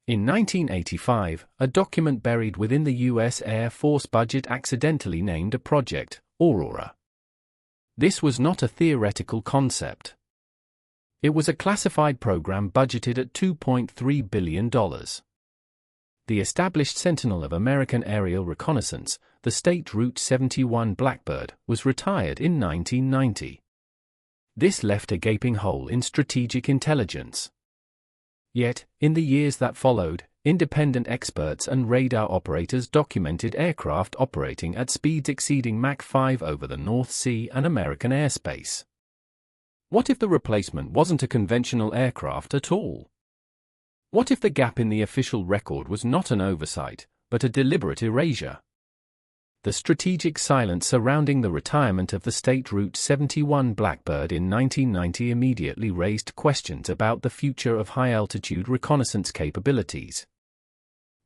In 1985, a document buried within the U.S. Air Force budget accidentally named a project Aurora. This was not a theoretical concept. It was a classified program budgeted at $2.3 billion. The established sentinel of American aerial reconnaissance, the state Route 71 Blackbird, was retired in 1990. This left a gaping hole in strategic intelligence. Yet, in the years that followed, independent experts and radar operators documented aircraft operating at speeds exceeding Mach 5 over the North Sea and American airspace. What if the replacement wasn't a conventional aircraft at all? What if the gap in the official record was not an oversight, but a deliberate erasure? The strategic silence surrounding the retirement of the state Route 71 Blackbird in 1990 immediately raised questions about the future of high-altitude reconnaissance capabilities.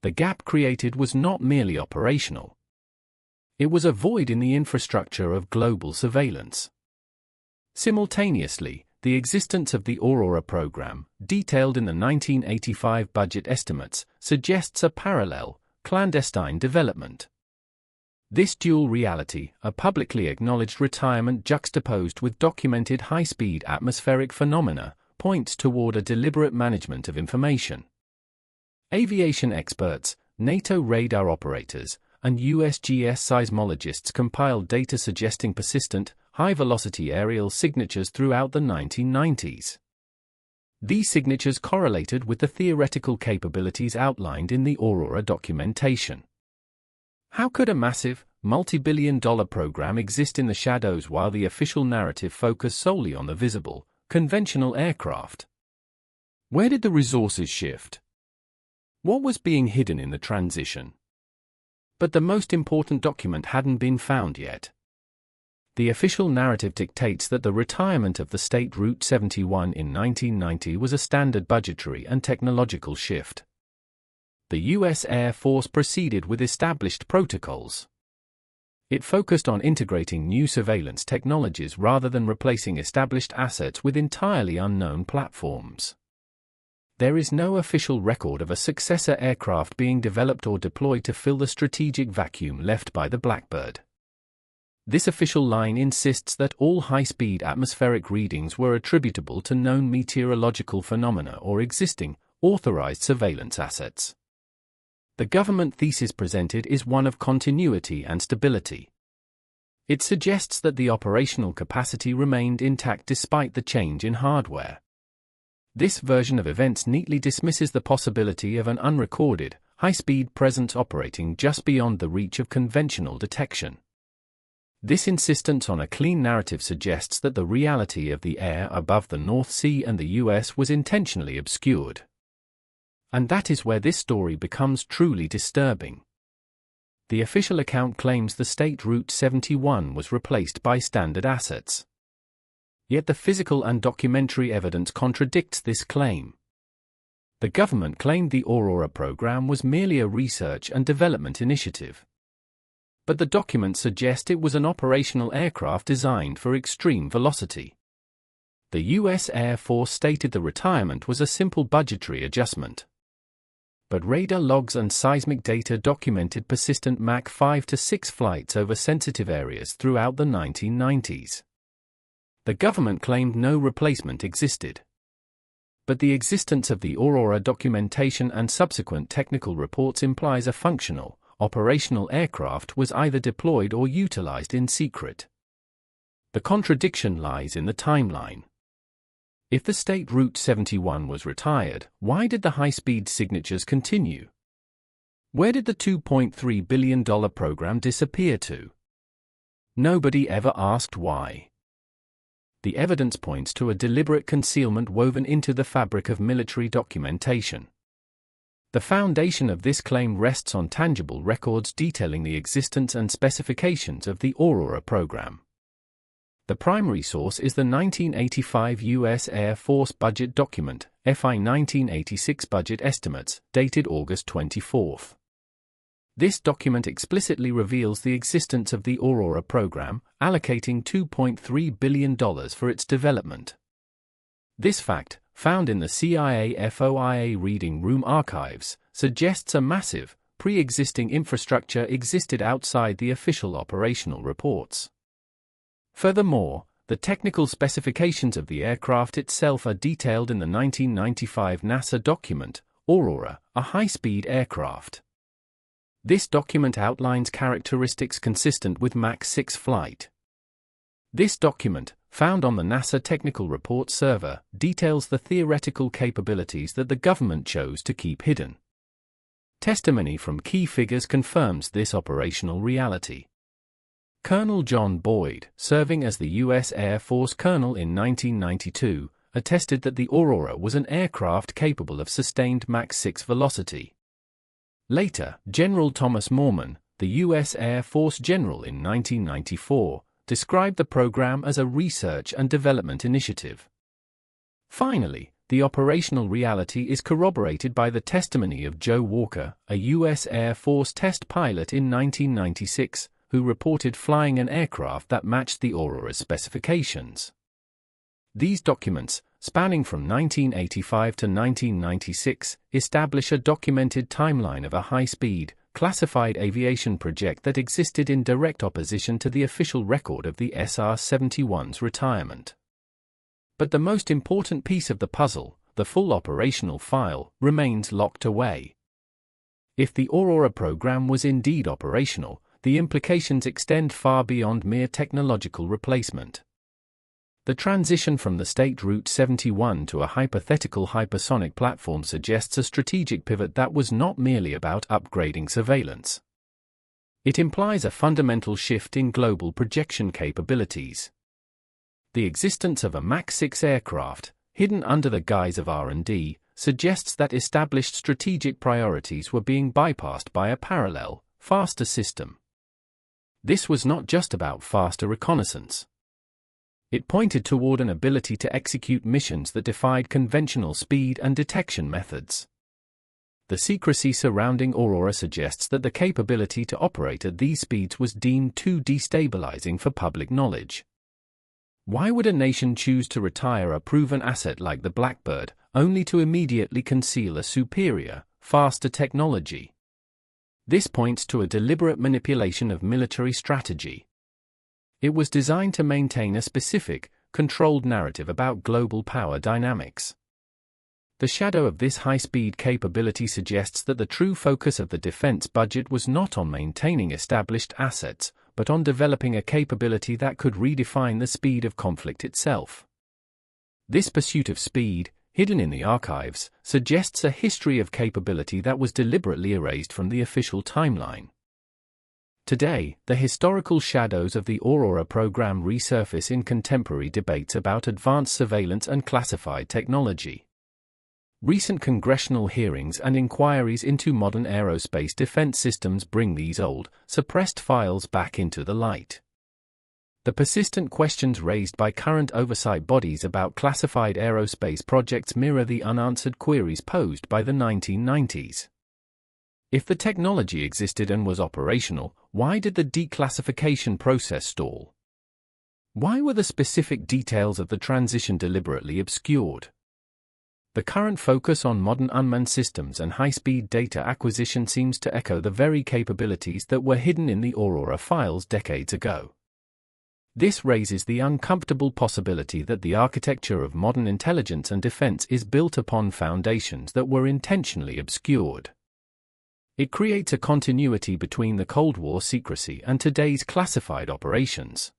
The gap created was not merely operational. It was a void in the infrastructure of global surveillance. Simultaneously, the existence of the Aurora program, detailed in the 1985 budget estimates, suggests a parallel, clandestine development. This dual reality, a publicly acknowledged retirement juxtaposed with documented high-speed atmospheric phenomena, points toward a deliberate management of information. Aviation experts, NATO radar operators, and USGS seismologists compiled data suggesting persistent, high-velocity aerial signatures throughout the 1990s. These signatures correlated with the theoretical capabilities outlined in the Aurora documentation. How could a massive, multi-billion-dollar program exist in the shadows while the official narrative focused solely on the visible, conventional aircraft? Where did the resources shift? What was being hidden in the transition? But the most important document hadn't been found yet. The official narrative dictates that the retirement of the state Route 71 in 1990 was a standard budgetary and technological shift. The U.S. Air Force proceeded with established protocols. It focused on integrating new surveillance technologies rather than replacing established assets with entirely unknown platforms. There is no official record of a successor aircraft being developed or deployed to fill the strategic vacuum left by the Blackbird. This official line insists that all high-speed atmospheric readings were attributable to known meteorological phenomena or existing, authorized surveillance assets. The government thesis presented is one of continuity and stability. It suggests that the operational capacity remained intact despite the change in hardware. This version of events neatly dismisses the possibility of an unrecorded, high-speed presence operating just beyond the reach of conventional detection. This insistence on a clean narrative suggests that the reality of the air above the North Sea and the US was intentionally obscured. And that is where this story becomes truly disturbing. The official account claims the state Route 71 was replaced by standard assets. Yet the physical and documentary evidence contradicts this claim. The government claimed the Aurora program was merely a research and development initiative. But the documents suggest it was an operational aircraft designed for extreme velocity. The U.S. Air Force stated the retirement was a simple budgetary adjustment. But radar logs and seismic data documented persistent Mach 5 to 6 flights over sensitive areas throughout the 1990s. The government claimed no replacement existed. But the existence of the Aurora documentation and subsequent technical reports implies a functional, operational aircraft was either deployed or utilized in secret. The contradiction lies in the timeline. If the state Route 71 was retired, why did the high-speed signatures continue? Where did the $2.3 billion program disappear to? Nobody ever asked why. The evidence points to a deliberate concealment woven into the fabric of military documentation. The foundation of this claim rests on tangible records detailing the existence and specifications of the Aurora program. The primary source is the 1985 U.S. Air Force budget document, FI 1986 Budget Estimates, dated August 24. This document explicitly reveals the existence of the Aurora program, allocating $2.3 billion for its development. This fact, found in the CIA FOIA reading room archives, suggests a massive, pre-existing infrastructure existed outside the official operational reports. Furthermore, the technical specifications of the aircraft itself are detailed in the 1995 NASA document, Aurora, a high-speed aircraft. This document outlines characteristics consistent with Mach 6 flight. This document, found on the NASA Technical Report server, details the theoretical capabilities that the government chose to keep hidden. Testimony from key figures confirms this operational reality. Colonel John Boyd, serving as the U.S. Air Force colonel in 1992, attested that the Aurora was an aircraft capable of sustained Mach 6 velocity. Later, General Thomas Moorman, the U.S. Air Force general in 1994, described the program as a research and development initiative. Finally, the operational reality is corroborated by the testimony of Joe Walker, a U.S. Air Force test pilot in 1996, who reported flying an aircraft that matched the Aurora's specifications. These documents, spanning from 1985 to 1996, establish a documented timeline of a high-speed, classified aviation project that existed in direct opposition to the official record of the SR-71's retirement. But the most important piece of the puzzle, the full operational file, remains locked away. If the Aurora program was indeed operational, the implications extend far beyond mere technological replacement. The transition from the State Route 71 to a hypothetical hypersonic platform suggests a strategic pivot that was not merely about upgrading surveillance. It implies a fundamental shift in global projection capabilities. The existence of a Mach 6 aircraft, hidden under the guise of R&D, suggests that established strategic priorities were being bypassed by a parallel, faster system. This was not just about faster reconnaissance. It pointed toward an ability to execute missions that defied conventional speed and detection methods. The secrecy surrounding Aurora suggests that the capability to operate at these speeds was deemed too destabilizing for public knowledge. Why would a nation choose to retire a proven asset like the Blackbird, only to immediately conceal a superior, faster technology? This points to a deliberate manipulation of military strategy. It was designed to maintain a specific, controlled narrative about global power dynamics. The shadow of this high-speed capability suggests that the true focus of the defense budget was not on maintaining established assets, but on developing a capability that could redefine the speed of conflict itself. This pursuit of speed, hidden in the archives, suggests a history of capability that was deliberately erased from the official timeline. Today, the historical shadows of the Aurora program resurface in contemporary debates about advanced surveillance and classified technology. Recent congressional hearings and inquiries into modern aerospace defense systems bring these old, suppressed files back into the light. The persistent questions raised by current oversight bodies about classified aerospace projects mirror the unanswered queries posed by the 1990s. If the technology existed and was operational, why did the declassification process stall? Why were the specific details of the transition deliberately obscured? The current focus on modern unmanned systems and high-speed data acquisition seems to echo the very capabilities that were hidden in the Aurora files decades ago. This raises the uncomfortable possibility that the architecture of modern intelligence and defense is built upon foundations that were intentionally obscured. It creates a continuity between the Cold War secrecy and today's classified operations.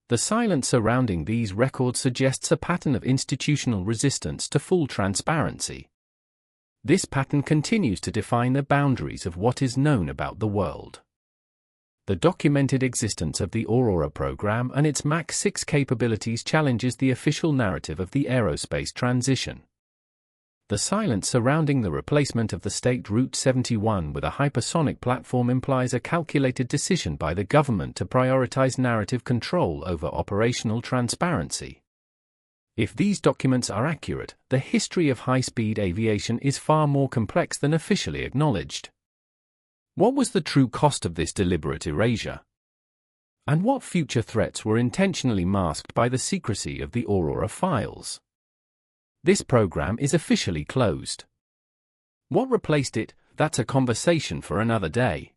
The silence surrounding these records suggests a pattern of institutional resistance to full transparency. This pattern continues to define the boundaries of what is known about the world. The documented existence of the Aurora program and its Mach 6 capabilities challenges the official narrative of the aerospace transition. The silence surrounding the replacement of the State Route 71 with a hypersonic platform implies a calculated decision by the government to prioritize narrative control over operational transparency. If these documents are accurate, the history of high-speed aviation is far more complex than officially acknowledged. What was the true cost of this deliberate erasure? And what future threats were intentionally masked by the secrecy of the Aurora files? This program is officially closed. What replaced it? That's a conversation for another day.